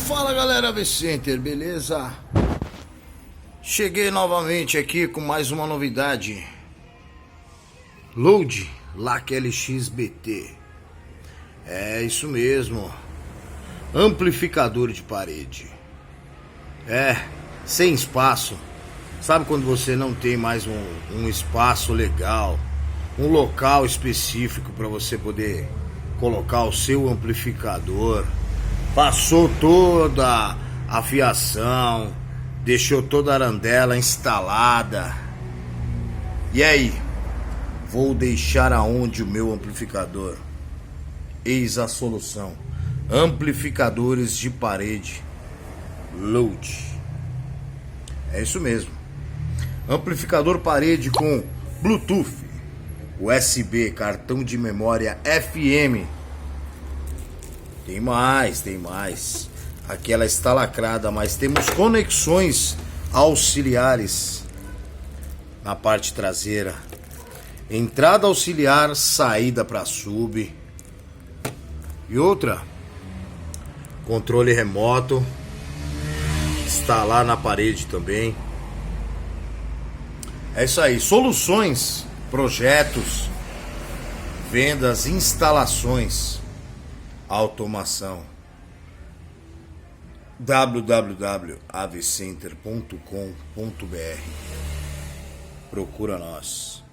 Fala galera, Vicenter, beleza? Cheguei novamente aqui com mais uma novidade. Load LAC LX BT. É isso mesmo. Amplificador de parede. Sem espaço. Sabe quando você não tem mais um espaço legal, um local específico para você poder colocar o seu amplificador? Passou toda a fiação, deixou toda a arandela instalada. E aí? Vou deixar aonde o meu amplificador? Eis a solução. Amplificadores de parede Load. É isso mesmo. Amplificador parede com Bluetooth, USB, cartão de memória FM. Tem mais. Aqui ela está lacrada, mas temos conexões auxiliares na parte traseira. Entrada auxiliar, saída para sub. E outra, controle remoto. Está lá na parede também. É isso aí, soluções, projetos, vendas, instalações, automação. www.avcenter.com.br. Procura nós.